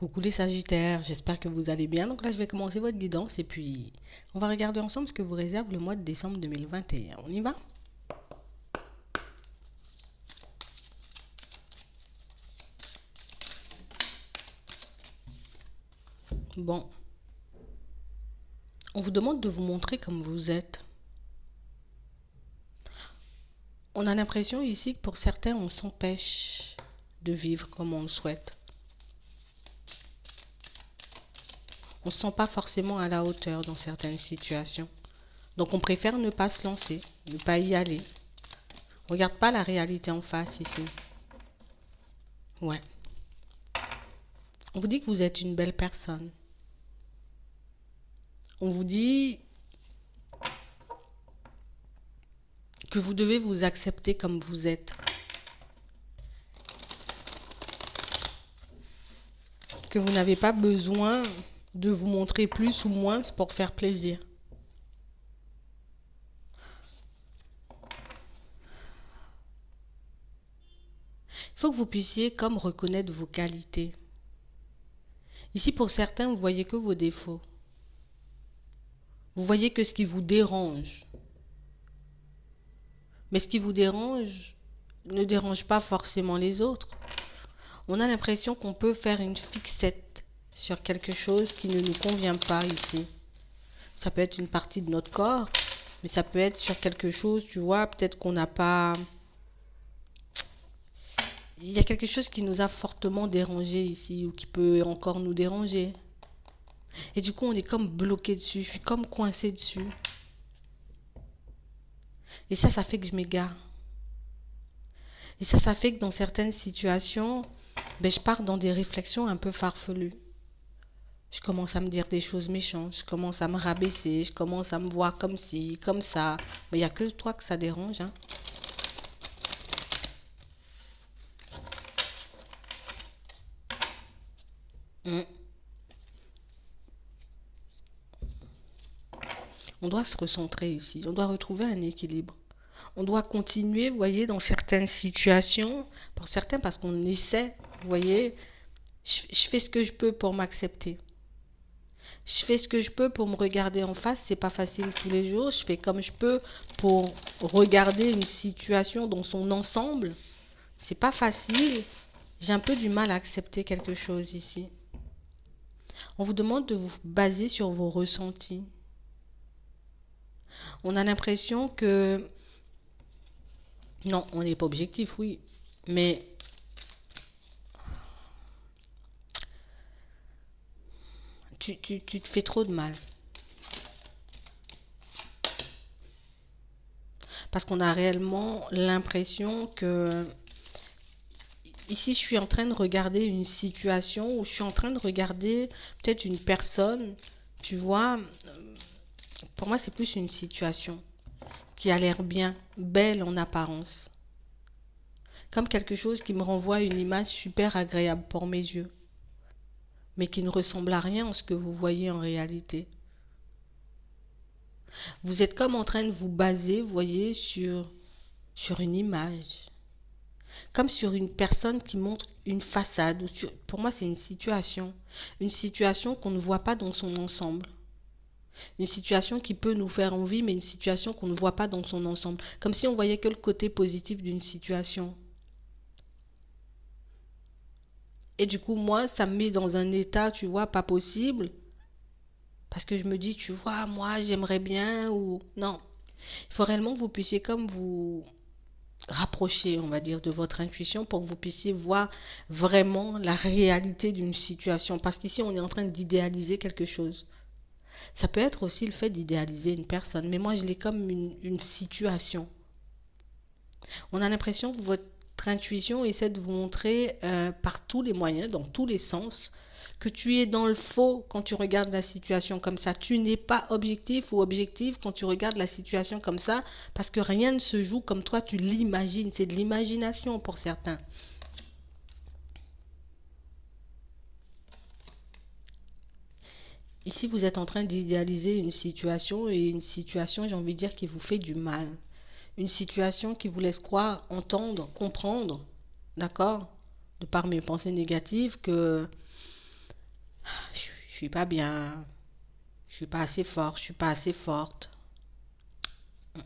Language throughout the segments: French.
Coucou les Sagittaires, j'espère que vous allez bien. Donc là, je vais commencer votre guidance et puis on va regarder ensemble ce que vous réserve le mois de décembre 2021. On y va? Bon, on vous demande de vous montrer comme vous êtes. On a l'impression ici que pour certains, on s'empêche de vivre comme on le souhaite. On ne se sent pas forcément à la hauteur dans certaines situations. Donc on préfère ne pas se lancer, ne pas y aller. On regarde pas la réalité en face ici. Ouais. On vous dit que vous êtes une belle personne. On vous dit que vous devez vous accepter comme vous êtes. Que vous n'avez pas besoin de vous montrer plus ou moins pour faire plaisir. Il faut que vous puissiez comme reconnaître vos qualités. Ici, pour certains, vous voyez que vos défauts. Vous voyez que ce qui vous dérange. Mais ce qui vous dérange ne dérange pas forcément les autres. On a l'impression qu'on peut faire une fixette sur quelque chose qui ne nous convient pas ici. Ça peut être une partie de notre corps, mais ça peut être sur quelque chose, tu vois, peut-être qu'on n'a pas... Il y a quelque chose qui nous a fortement dérangé ici, ou qui peut encore nous déranger. Et du coup, on est comme bloqué dessus, je suis comme coincé dessus. Et ça fait que je m'égare. Et ça fait que dans certaines situations, je pars dans des réflexions un peu farfelues. Je commence à me dire des choses méchantes, je commence à me rabaisser, je commence à me voir comme ci, comme ça. Mais il n'y a que toi que ça dérange, hein. Mm. On doit se recentrer ici, on doit retrouver un équilibre. On doit continuer, vous voyez, dans certaines situations, pour certains, parce qu'on essaie, vous voyez, je fais ce que je peux pour m'accepter. Je fais ce que je peux pour me regarder en face, c'est pas facile tous les jours. Je fais comme je peux pour regarder une situation dans son ensemble. C'est pas facile. J'ai un peu du mal à accepter quelque chose ici. On vous demande de vous baser sur vos ressentis. On a l'impression que... Non, on n'est pas objectif, oui. Mais tu te fais trop de mal. Parce qu'on a réellement l'impression que... Ici, je suis en train de regarder une situation ou je suis en train de regarder peut-être une personne, tu vois. Pour moi, c'est plus une situation qui a l'air bien, belle en apparence. Comme quelque chose qui me renvoie une image super agréable pour mes yeux, mais qui ne ressemble à rien en ce que vous voyez en réalité. Vous êtes comme en train de vous baser, vous voyez, sur une image. Comme sur une personne qui montre une façade. Pour moi, c'est une situation. Une situation qu'on ne voit pas dans son ensemble. Une situation qui peut nous faire envie, mais une situation qu'on ne voit pas dans son ensemble. Comme si on voyait que le côté positif d'une situation. Et du coup, moi, ça me met dans un état, tu vois, pas possible. Parce que je me dis, tu vois, moi, j'aimerais bien ou... Non. Il faut réellement que vous puissiez comme vous rapprocher, on va dire, de votre intuition pour que vous puissiez voir vraiment la réalité d'une situation. Parce qu'ici, on est en train d'idéaliser quelque chose. Ça peut être aussi le fait d'idéaliser une personne, mais moi, je l'ai comme une situation. On a l'impression que votre intuition essaie de vous montrer par tous les moyens, dans tous les sens, que tu es dans le faux quand tu regardes la situation comme ça. Tu n'es pas objectif ou objectif quand tu regardes la situation comme ça, parce que rien ne se joue comme toi tu l'imagines. C'est de l'imagination pour certains. Ici, vous êtes en train d'idéaliser une situation, et une situation, j'ai envie de dire, qui vous fait du mal. Une situation qui vous laisse croire, entendre, comprendre, d'accord, de par mes pensées négatives, que Je suis pas bien, je suis pas assez fort, je suis pas assez forte. Il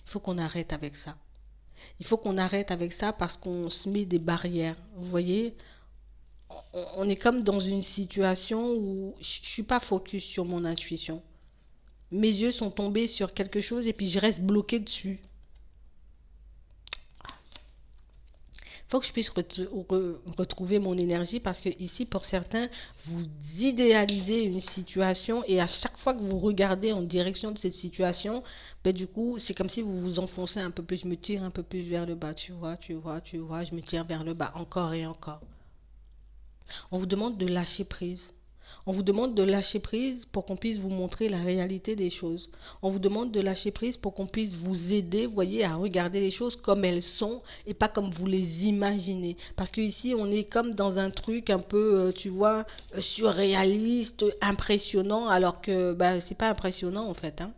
faut qu'on arrête avec ça. Il faut qu'on arrête avec ça parce qu'on se met des barrières. Vous voyez, on est comme dans une situation où je ne suis pas focus sur mon intuition. Mes yeux sont tombés sur quelque chose et puis je reste bloqué dessus. Il faut que je puisse retrouver mon énergie parce que ici, pour certains, vous idéalisez une situation et à chaque fois que vous regardez en direction de cette situation, ben du coup, c'est comme si vous vous enfoncez un peu plus. Je me tire un peu plus vers le bas, tu vois, je me tire vers le bas encore et encore. On vous demande de lâcher prise. On vous demande de lâcher prise pour qu'on puisse vous montrer la réalité des choses. On vous demande de lâcher prise pour qu'on puisse vous aider, voyez, à regarder les choses comme elles sont et pas comme vous les imaginez. Parce que ici, on est comme dans un truc un peu, tu vois, surréaliste, impressionnant, alors que bah, c'est pas impressionnant en fait, hein.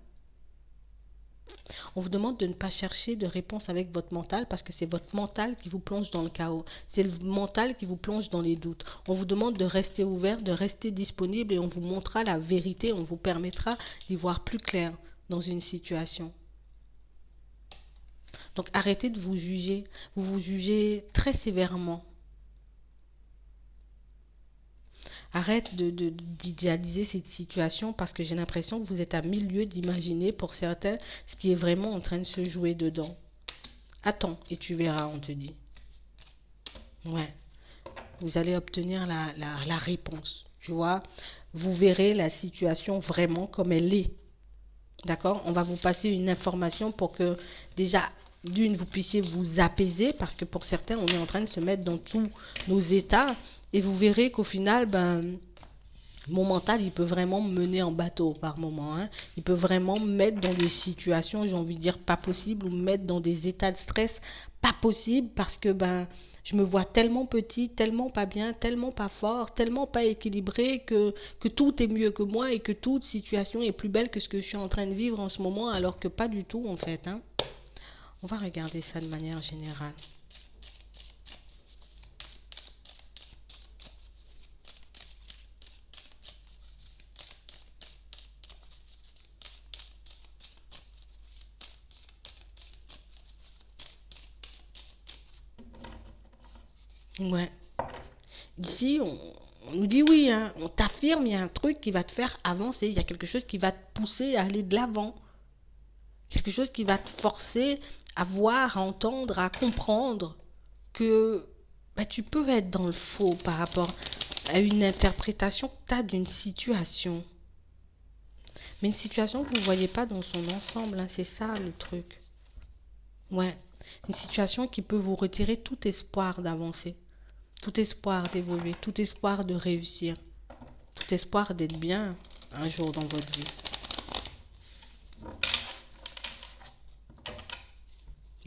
On vous demande de ne pas chercher de réponse avec votre mental parce que c'est votre mental qui vous plonge dans le chaos. C'est le mental qui vous plonge dans les doutes. On vous demande de rester ouvert, de rester disponible et on vous montrera la vérité, on vous permettra d'y voir plus clair dans une situation. Donc arrêtez de vous juger. Vous vous jugez très sévèrement. Arrête d'idéaliser cette situation parce que j'ai l'impression que vous êtes à milieu d'imaginer pour certains ce qui est vraiment en train de se jouer dedans. Attends et tu verras, on te dit. Ouais, vous allez obtenir la réponse. Tu vois, vous verrez la situation vraiment comme elle est. D'accord? On va vous passer une information pour que déjà, d'une, vous puissiez vous apaiser parce que pour certains, on est en train de se mettre dans tous nos états et vous verrez qu'au final, ben, mon mental, il peut vraiment me mener en bateau par moment, hein. Il peut vraiment me mettre dans des situations, j'ai envie de dire, pas possibles, ou me mettre dans des états de stress pas possibles parce que ben, je me vois tellement petit, tellement pas bien, tellement pas fort, tellement pas équilibré que tout est mieux que moi et que toute situation est plus belle que ce que je suis en train de vivre en ce moment, alors que pas du tout en fait, hein. On va regarder ça de manière générale. Ouais. Ici, on nous dit oui, hein, on t'affirme, il y a un truc qui va te faire avancer, il y a quelque chose qui va te pousser à aller de l'avant, quelque chose qui va te forcer à voir, à entendre, à comprendre que bah, tu peux être dans le faux par rapport à une interprétation que tu as d'une situation. Mais une situation que vous ne voyez pas dans son ensemble, hein, c'est ça le truc. Ouais, une situation qui peut vous retirer tout espoir d'avancer, tout espoir d'évoluer, tout espoir de réussir, tout espoir d'être bien un jour dans votre vie.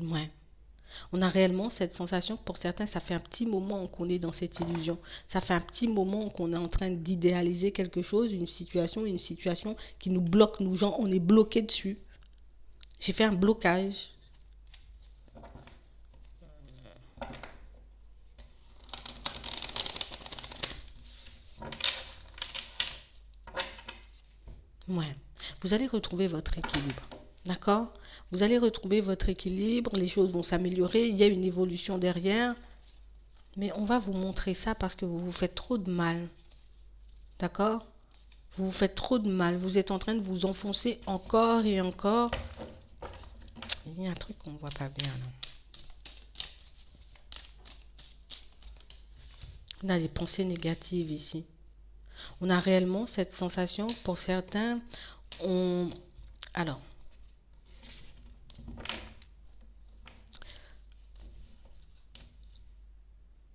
Ouais. On a réellement cette sensation que pour certains, ça fait un petit moment qu'on est dans cette illusion. Ça fait un petit moment qu'on est en train d'idéaliser quelque chose, une situation qui nous bloque, nous gens, on est bloqué dessus. J'ai fait un blocage. Ouais. Vous allez retrouver votre équilibre. D'accord? Vous allez retrouver votre équilibre, les choses vont s'améliorer, il y a une évolution derrière. Mais on va vous montrer ça parce que vous vous faites trop de mal. D'accord? Vous vous faites trop de mal. Vous êtes en train de vous enfoncer encore et encore. Il y a un truc qu'on ne voit pas bien, non? On a des pensées négatives ici. On a réellement cette sensation, pour certains, on... Alors,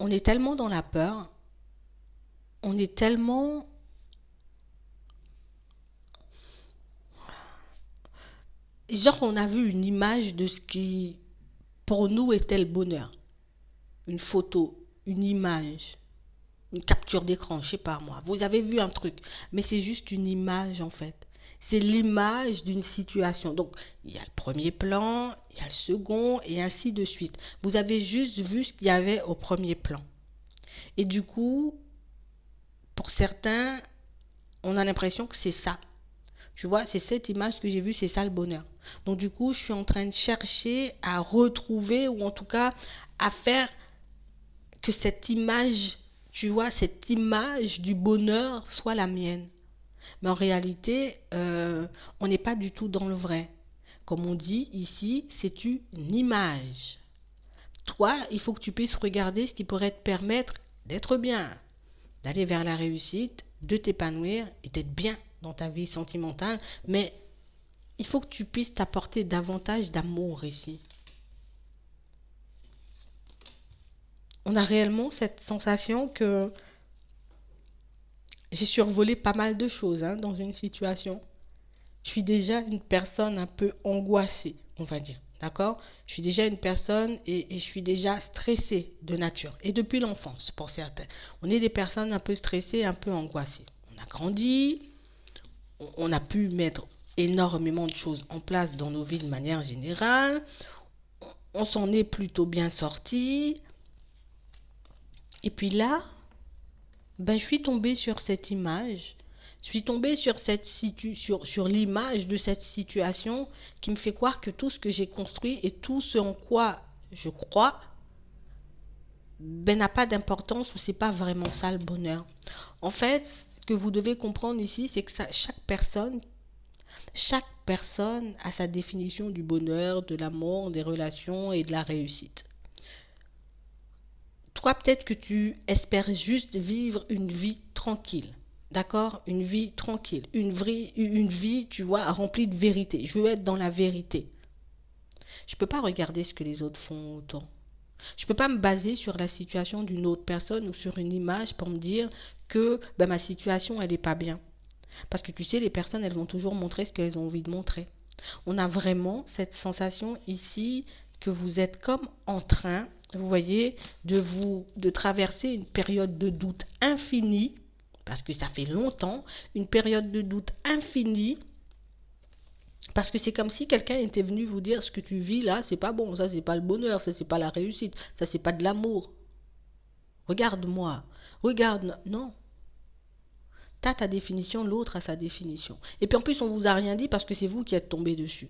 on est tellement dans la peur, on est tellement... Genre, on a vu une image de ce qui, pour nous, était le bonheur. Une photo, une image, une capture d'écran, je sais pas moi. Vous avez vu un truc, mais c'est juste une image en fait. C'est l'image d'une situation. Donc, il y a le premier plan, il y a le second, et ainsi de suite. Vous avez juste vu ce qu'il y avait au premier plan. Et du coup, certains, on a l'impression que c'est ça. Tu vois, c'est cette image que j'ai vue, c'est ça le bonheur. Donc du coup, je suis en train de chercher à retrouver, ou en tout cas à faire que cette image, tu vois, cette image du bonheur soit la mienne. Mais en réalité, on n'est pas du tout dans le vrai. Comme on dit ici, c'est une image. Toi, il faut que tu puisses regarder ce qui pourrait te permettre d'être bien, d'aller vers la réussite, de t'épanouir et d'être bien dans ta vie sentimentale. Mais il faut que tu puisses t'apporter davantage d'amour ici. On a réellement cette sensation que j'ai survolé pas mal de choses dans une situation. Je suis déjà une personne un peu angoissée, on va dire. D'accord? Je suis déjà une personne et je suis déjà stressée de nature. Et depuis l'enfance, pour certains. On est des personnes un peu stressées, un peu angoissées. On a grandi, on a pu mettre énormément de choses en place dans nos vies de manière générale. On s'en est plutôt bien sorti. Et puis là, je suis tombée sur cette image. Je suis tombée sur sur l'image de cette situation qui me fait croire que tout ce que j'ai construit et tout ce en quoi je crois n'a pas d'importance ou c'est pas vraiment ça le bonheur. En fait, ce que vous devez comprendre ici, c'est que chaque personne a sa définition du bonheur, de l'amour, des relations et de la réussite. Toi, peut-être que tu espères juste vivre une vie tranquille. D'accord? Une vie tranquille. Une vie, tu vois, remplie de vérité. Je veux être dans la vérité. Je ne peux pas regarder ce que les autres font autour. Je ne peux pas me baser sur la situation d'une autre personne ou sur une image pour me dire que ma situation, elle n'est pas bien. Parce que tu sais, les personnes, elles vont toujours montrer ce qu'elles ont envie de montrer. On a vraiment cette sensation ici que vous êtes comme en train, vous voyez, de traverser une période de doute infinie, parce que ça fait longtemps, une période de doute infinie, parce que c'est comme si quelqu'un était venu vous dire ce que tu vis là, c'est pas bon, ça c'est pas le bonheur, ça c'est pas la réussite, ça c'est pas de l'amour. Regarde-moi, regarde, non. T'as ta définition, l'autre a sa définition. Et puis en plus on vous a rien dit parce que c'est vous qui êtes tombé dessus.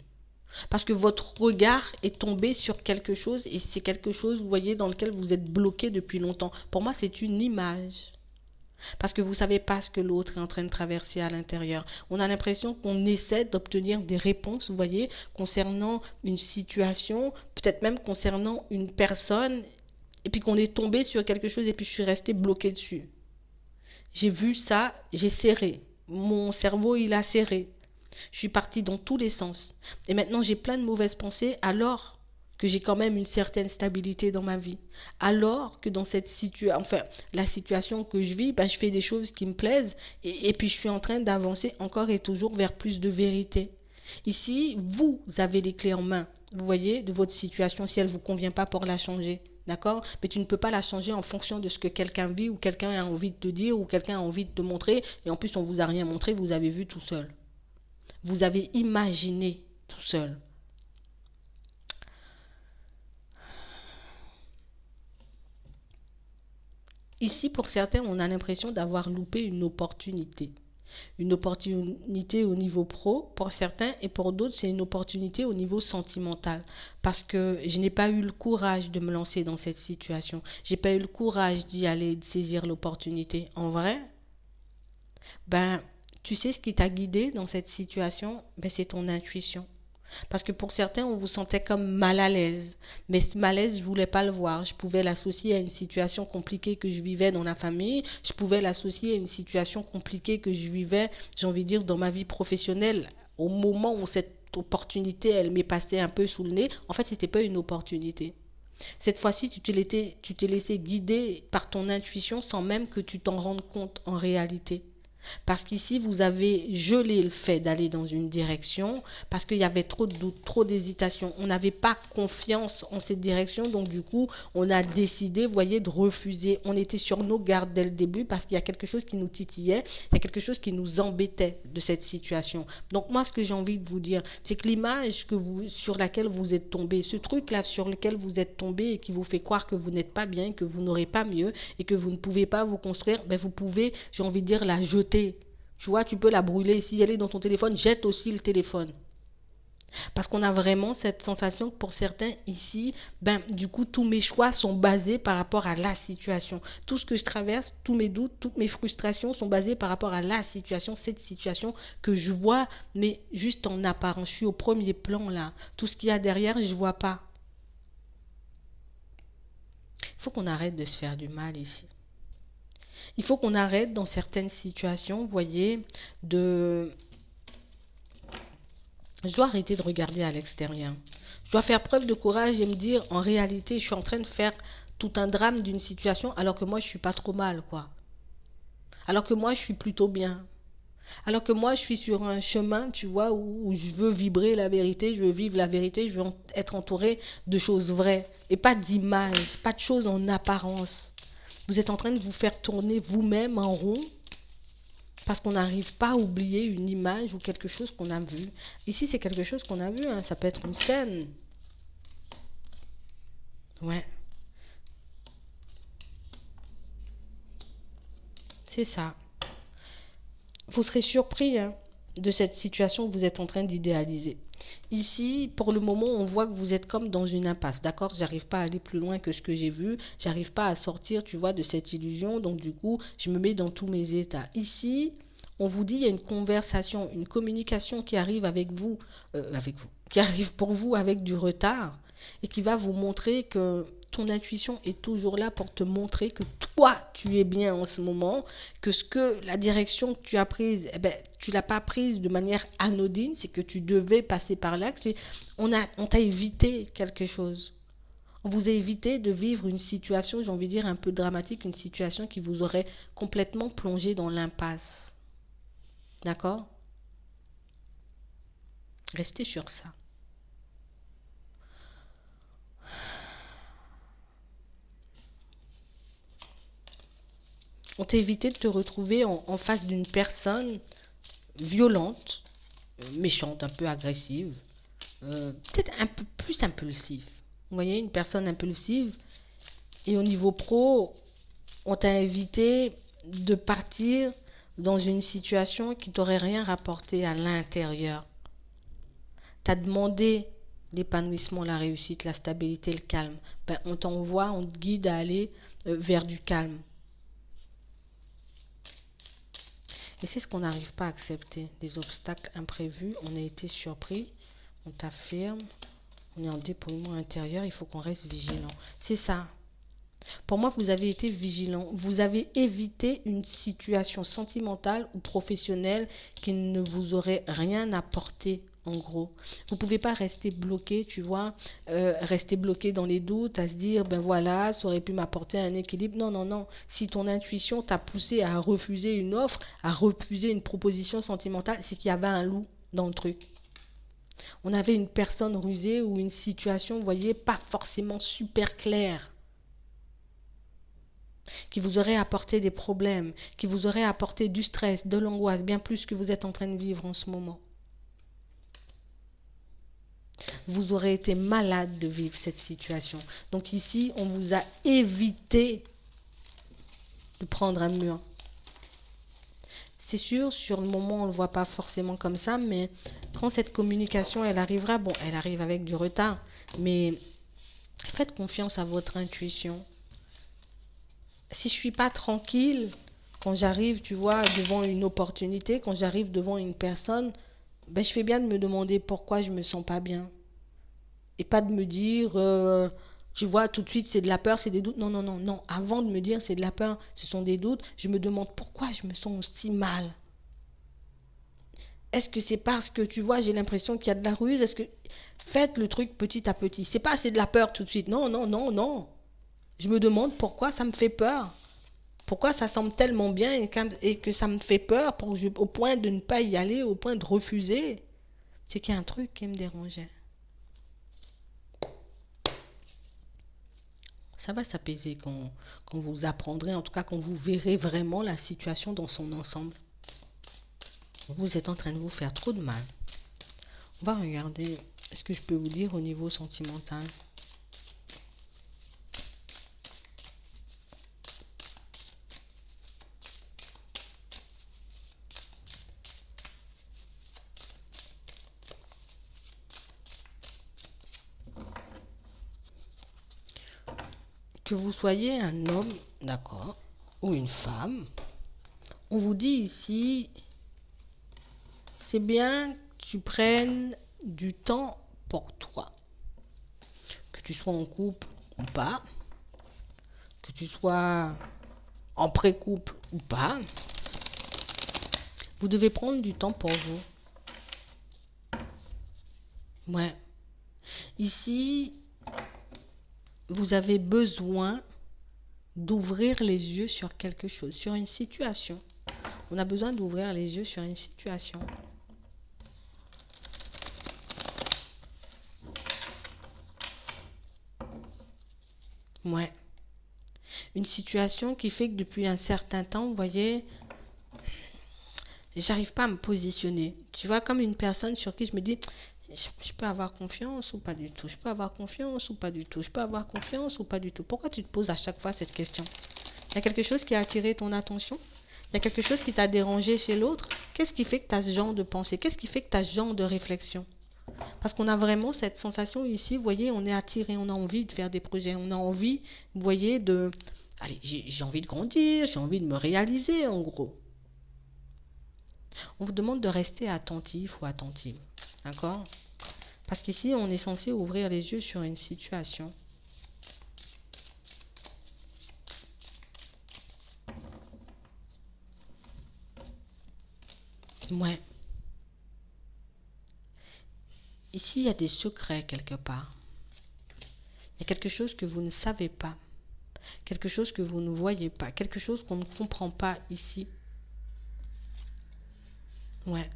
Parce que votre regard est tombé sur quelque chose et c'est quelque chose, vous voyez, dans lequel vous êtes bloqué depuis longtemps. Pour moi, c'est une image. Parce que vous ne savez pas ce que l'autre est en train de traverser à l'intérieur. On a l'impression qu'on essaie d'obtenir des réponses, vous voyez, concernant une situation, peut-être même concernant une personne, et puis qu'on est tombé sur quelque chose et puis je suis resté bloqué dessus. J'ai vu ça, j'ai serré. Mon cerveau, il a serré. Je suis partie dans tous les sens. Et maintenant, j'ai plein de mauvaises pensées alors que j'ai quand même une certaine stabilité dans ma vie. Alors que dans cette situation, enfin, la situation que je vis, je fais des choses qui me plaisent et puis je suis en train d'avancer encore et toujours vers plus de vérité. Ici, vous avez les clés en main, vous voyez, de votre situation si elle ne vous convient pas pour la changer. D'accord? Mais tu ne peux pas la changer en fonction de ce que quelqu'un vit ou quelqu'un a envie de te dire ou quelqu'un a envie de te montrer. Et en plus, on ne vous a rien montré, vous avez vu tout seul. Vous avez imaginé tout seul. Ici, pour certains, on a l'impression d'avoir loupé une opportunité. Une opportunité au niveau pro pour certains et pour d'autres, c'est une opportunité au niveau sentimental. Parce que je n'ai pas eu le courage de me lancer dans cette situation. Je n'ai pas eu le courage d'y aller, de saisir l'opportunité. En vrai, tu sais ce qui t'a guidé dans cette situation, c'est ton intuition. Parce que pour certains, on vous sentait comme mal à l'aise. Mais ce malaise, je ne voulais pas le voir. Je pouvais l'associer à une situation compliquée que je vivais dans la famille. Je pouvais l'associer à une situation compliquée que je vivais, j'ai envie de dire, dans ma vie professionnelle. Au moment où cette opportunité, elle m'est passée un peu sous le nez, en fait, ce n'était pas une opportunité. Cette fois-ci, tu t'es laissé guider par ton intuition sans même que tu t'en rendes compte en réalité. Parce qu'ici, vous avez gelé le fait d'aller dans une direction parce qu'il y avait trop de doutes, trop d'hésitation. On n'avait pas confiance en cette direction, donc du coup, on a décidé, vous voyez, de refuser. On était sur nos gardes dès le début parce qu'il y a quelque chose qui nous titillait, il y a quelque chose qui nous embêtait de cette situation. Donc moi, ce que j'ai envie de vous dire, c'est que l'image sur laquelle vous êtes tombé, ce truc-là sur lequel vous êtes tombé et qui vous fait croire que vous n'êtes pas bien, que vous n'aurez pas mieux et que vous ne pouvez pas vous construire, ben vous pouvez, j'ai envie de dire, la jeter. Tu vois, tu peux la brûler. Si elle est dans ton téléphone, jette aussi le téléphone. Parce qu'on a vraiment cette sensation que pour certains ici, ben, du coup, tous mes choix sont basés par rapport à la situation. Tout ce que je traverse, tous mes doutes, toutes mes frustrations sont basés par rapport à la situation, cette situation que je vois, mais juste en apparence. Je suis au premier plan là. Tout ce qu'il y a derrière, je ne vois pas. Il faut qu'on arrête de se faire du mal ici. Il faut qu'on arrête dans certaines situations, vous voyez, de... Je dois arrêter de regarder à l'extérieur. Je dois faire preuve de courage et me dire, en réalité, je suis en train de faire tout un drame d'une situation alors que moi, je ne suis pas trop mal, quoi. Alors que moi, je suis plutôt bien. Alors que moi, je suis sur un chemin, tu vois, où je veux vibrer la vérité, je veux vivre la vérité, je veux être entouré de choses vraies et pas d'images, pas de choses en apparence. Vous êtes en train de vous faire tourner vous-même en rond parce qu'on n'arrive pas à oublier une image ou quelque chose qu'on a vu. Ici, c'est quelque chose qu'on a vu, hein. Ça peut être une scène. Ouais, c'est ça. Vous serez surpris, hein, de cette situation que vous êtes en train d'idéaliser. Ici, pour le moment, on voit que vous êtes comme dans une impasse, d'accord? J'arrive pas à aller plus loin que ce que j'ai vu, j'arrive pas à sortir, tu vois, de cette illusion, donc du coup, je me mets dans tous mes états. Ici, on vous dit, il y a une conversation, une communication qui arrive avec vous, qui arrive pour vous avec du retard et qui va vous montrer que ton intuition est toujours là pour te montrer que toi, tu es bien en ce moment, que la direction que tu as prise, eh ben, tu l'as pas prise de manière anodine, c'est que tu devais passer par là, on t'a évité quelque chose. On vous a évité de vivre une situation, j'ai envie de dire, un peu dramatique, une situation qui vous aurait complètement plongé dans l'impasse. D'accord? Restez sur ça. On t'a évité de te retrouver en face d'une personne violente, méchante, un peu agressive, peut-être un peu plus impulsive. Vous voyez, une personne impulsive. Et au niveau pro, on t'a invité de partir dans une situation qui t'aurait rien rapporté à l'intérieur. T'as demandé l'épanouissement, la réussite, la stabilité, le calme. Ben, on t'envoie, on te guide à aller vers du calme. Et c'est ce qu'on n'arrive pas à accepter. Des obstacles imprévus, on a été surpris, on t'affirme, on est en dépouillement intérieur, il faut qu'on reste vigilant. C'est ça. Pour moi, vous avez été vigilant. Vous avez évité une situation sentimentale ou professionnelle qui ne vous aurait rien apporté, en gros. Vous ne pouvez pas rester bloqué, tu vois, rester bloqué dans les doutes, à se dire, ben voilà, ça aurait pu m'apporter un équilibre. Non, non, non. Si ton intuition t'a poussé à refuser une offre, à refuser une proposition sentimentale, c'est qu'il y avait un loup dans le truc. On avait une personne rusée ou une situation, vous voyez, pas forcément super claire, qui vous aurait apporté des problèmes, qui vous aurait apporté du stress, de l'angoisse, bien plus que vous êtes en train de vivre en ce moment. Vous aurez été malade de vivre cette situation. Donc ici, on vous a évité de prendre un mur. C'est sûr, sur le moment, on ne le voit pas forcément comme ça, mais quand cette communication, elle arrivera, bon, elle arrive avec du retard, mais faites confiance à votre intuition. Si je ne suis pas tranquille, quand j'arrive, tu vois, devant une opportunité, quand j'arrive devant une personne, ben, je fais bien de me demander pourquoi je ne me sens pas bien. Et pas de me dire, tu vois, tout de suite, c'est de la peur, c'est des doutes. Non, non, non, non. Avant de me dire c'est de la peur, ce sont des doutes, je me demande pourquoi je me sens si mal. Est-ce que c'est parce que, tu vois, j'ai l'impression qu'il y a de la ruse? Est-ce que... Faites le truc petit à petit. C'est pas c'est de la peur tout de suite. Non, non, non, non. Je me demande pourquoi ça me fait peur. Pourquoi ça semble tellement bien et que ça me fait peur au point de ne pas y aller, au point de refuser? C'est qu'il y a un truc qui me dérangeait. Ça va s'apaiser quand vous apprendrez, en tout cas quand vous verrez vraiment la situation dans son ensemble. Vous êtes en train de vous faire trop de mal. On va regarder ce que je peux vous dire au niveau sentimental. Que vous soyez un homme, d'accord, ou une femme, on vous dit ici, c'est bien que tu prennes du temps pour toi. Que tu sois en couple ou pas, que tu sois en pré-couple ou pas, vous devez prendre du temps pour vous. Ouais. Ici, vous avez besoin d'ouvrir les yeux sur quelque chose, sur une situation. On a besoin d'ouvrir les yeux sur une situation. Ouais. Une situation qui fait que depuis un certain temps, vous voyez, j'arrive pas à me positionner. Tu vois, comme une personne sur qui je me dis, je peux avoir confiance ou pas du tout. Je peux avoir confiance ou pas du tout. Je peux avoir confiance ou pas du tout. Pourquoi tu te poses à chaque fois cette question? Il y a quelque chose qui a attiré ton attention? Il y a quelque chose qui t'a dérangé chez l'autre? Qu'est-ce qui fait que tu as ce genre de pensée? Qu'est-ce qui fait que tu as ce genre de réflexion? Parce qu'on a vraiment cette sensation ici, vous voyez, on est attiré, on a envie de faire des projets, on a envie, vous voyez, de... Allez, j'ai envie de grandir, j'ai envie de me réaliser, en gros. On vous demande de rester attentif ou attentive, d'accord? Parce qu'ici, on est censé ouvrir les yeux sur une situation. Ouais. Ici, il y a des secrets quelque part. Il y a quelque chose que vous ne savez pas. Quelque chose que vous ne voyez pas. Quelque chose qu'on ne comprend pas ici. Ouais.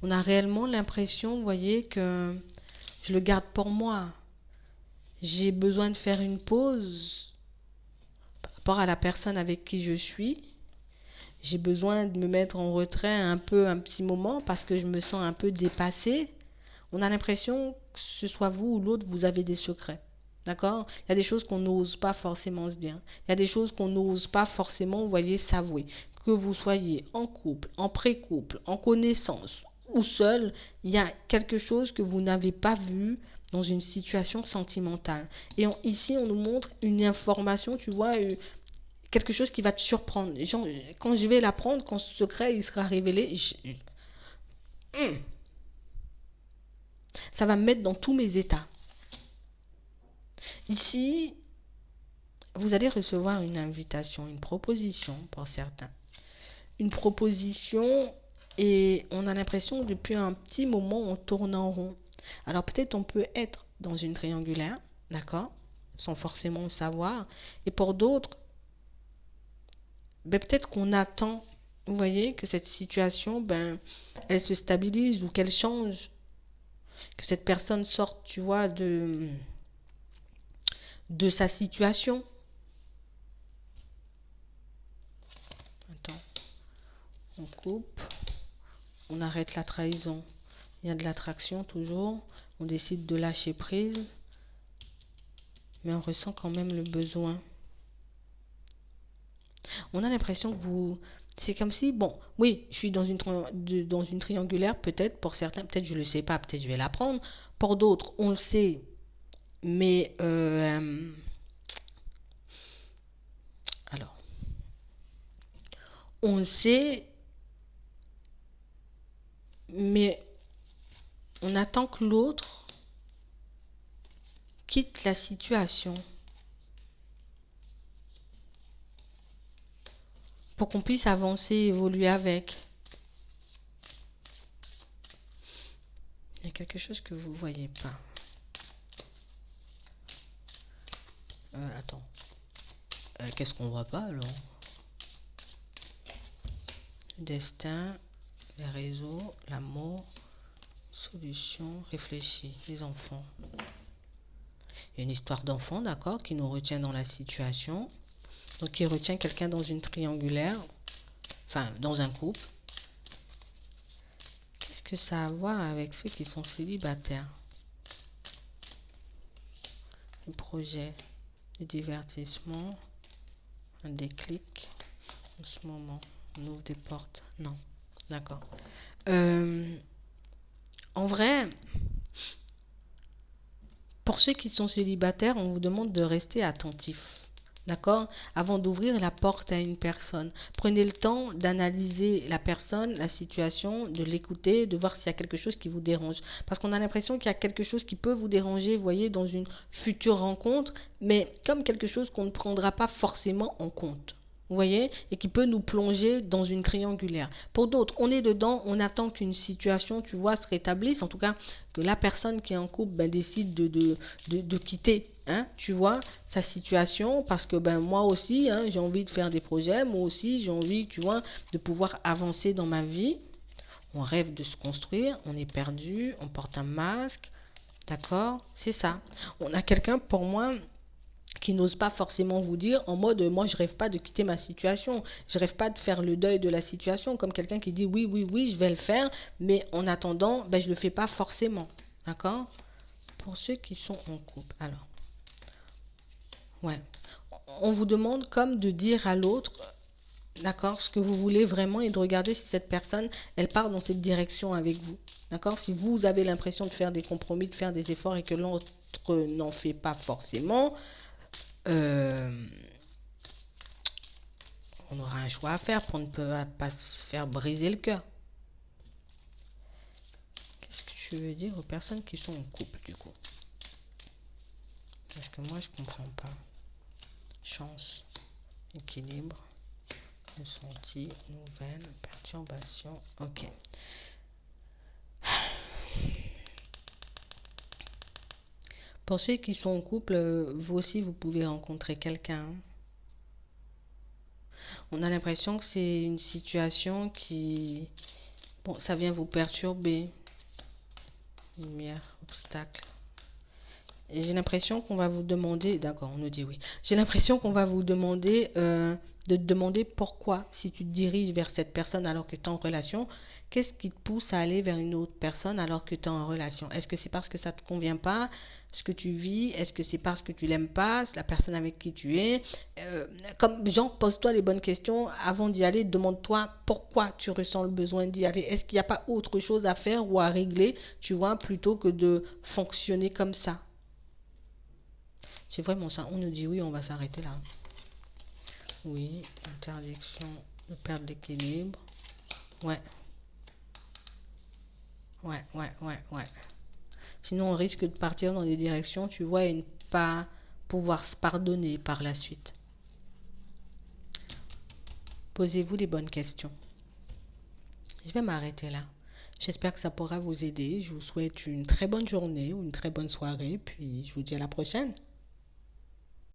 On a réellement l'impression, vous voyez, que je le garde pour moi. J'ai besoin de faire une pause par rapport à la personne avec qui je suis. J'ai besoin de me mettre en retrait un petit moment parce que je me sens un peu dépassée. On a l'impression que ce soit vous ou l'autre, vous avez des secrets. D'accord? Il y a des choses qu'on n'ose pas forcément se dire. Il y a des choses qu'on n'ose pas forcément, vous voyez, s'avouer. Que vous soyez en couple, en pré-couple, en connaissance ou seul, il y a quelque chose que vous n'avez pas vu dans une situation sentimentale. Et ici, on nous montre une information, tu vois, quelque chose qui va te surprendre. Genre, quand je vais l'apprendre, quand ce secret il sera révélé, ça va me mettre dans tous mes états. Ici, vous allez recevoir une invitation, une proposition pour certains. Une proposition et on a l'impression que depuis un petit moment, on tourne en rond. Alors peut-être on peut être dans une triangulaire, d'accord, sans forcément le savoir. Et pour d'autres, ben, peut-être qu'on attend, vous voyez, que cette situation, ben, elle se stabilise ou qu'elle change. Que cette personne sorte, tu vois, de sa situation. Attends, on coupe, on arrête la trahison. Il y a de l'attraction toujours, on décide de lâcher prise, mais on ressent quand même le besoin. On a l'impression que vous... C'est comme si, bon, oui, je suis dans une triangulaire, peut-être, pour certains, peut-être je ne le sais pas, peut-être je vais l'apprendre. Pour d'autres, on le sait, mais... alors, on le sait, mais on attend que l'autre quitte la situation pour qu'on puisse avancer, évoluer avec. Il y a quelque chose que vous ne voyez pas. Attends. Qu'est-ce qu'on voit pas alors? destin, les réseaux, l'amour, solution, réfléchir, les enfants. Il y a une histoire d'enfant, d'accord, qui nous retient dans la situation. Donc, qui retient quelqu'un dans une triangulaire, enfin, dans un couple. Qu'est-ce que ça a à voir avec ceux qui sont célibataires? Le projet, le divertissement, un déclic, en ce moment, on ouvre des portes. Non, d'accord. En vrai, pour ceux qui sont célibataires, on vous demande de rester attentif. D'accord? Avant d'ouvrir la porte à une personne, prenez le temps d'analyser la personne, la situation, de l'écouter, de voir s'il y a quelque chose qui vous dérange. Parce qu'on a l'impression qu'il y a quelque chose qui peut vous déranger, vous voyez, dans une future rencontre, mais comme quelque chose qu'on ne prendra pas forcément en compte. Vous voyez, et qui peut nous plonger dans une triangulaire. Pour d'autres, on est dedans, on attend qu'une situation, tu vois, se rétablisse. En tout cas, que la personne qui est en couple décide de quitter, hein, tu vois, sa situation. Parce que moi aussi, hein, j'ai envie de faire des projets. Moi aussi, j'ai envie, tu vois, de pouvoir avancer dans ma vie. On rêve de se construire, on est perdu, on porte un masque. D'accord? C'est ça. On a quelqu'un, pour moi, qui n'ose pas forcément vous dire en mode moi je rêve pas de quitter ma situation, je rêve pas de faire le deuil de la situation, comme quelqu'un qui dit oui oui oui je vais le faire, mais en attendant je le fais pas forcément, d'accord. Pour ceux qui sont en couple, alors ouais, on vous demande comme de dire à l'autre, d'accord, ce que vous voulez vraiment et de regarder si cette personne elle part dans cette direction avec vous, d'accord. Si vous avez l'impression de faire des compromis, de faire des efforts et que l'autre n'en fait pas forcément, on aura un choix à faire pour ne pas se faire briser le cœur. Qu'est-ce que tu veux dire aux personnes qui sont en couple du coup? Parce que moi je comprends pas. Chance, équilibre, ressenti, nouvelle, perturbation. Ok. Pour ceux qui sont en couple, vous aussi vous pouvez rencontrer quelqu'un. On a l'impression que c'est une situation qui, bon, ça vient vous perturber. Lumière, obstacle. Et j'ai l'impression qu'on va vous demander, d'accord, on nous dit oui. J'ai l'impression qu'on va vous demander de te demander pourquoi, si tu te diriges vers cette personne alors que tu es en relation, qu'est-ce qui te pousse à aller vers une autre personne alors que tu es en relation? Est-ce que c'est parce que ça ne te convient pas, ce que tu vis? Est-ce que c'est parce que tu l'aimes pas, la personne avec qui tu es? Comme genre, pose-toi les bonnes questions avant d'y aller. Demande-toi pourquoi tu ressens le besoin d'y aller. Est-ce qu'il n'y a pas autre chose à faire ou à régler, tu vois, plutôt que de fonctionner comme ça? C'est vraiment ça. On nous dit oui, on va s'arrêter là. Oui, interdiction de perdre l'équilibre. Ouais. Ouais, ouais, ouais, ouais. Sinon, on risque de partir dans des directions, tu vois, et ne pas pouvoir se pardonner par la suite. Posez-vous les bonnes questions. Je vais m'arrêter là. J'espère que ça pourra vous aider. Je vous souhaite une très bonne journée ou une très bonne soirée. Puis je vous dis à la prochaine.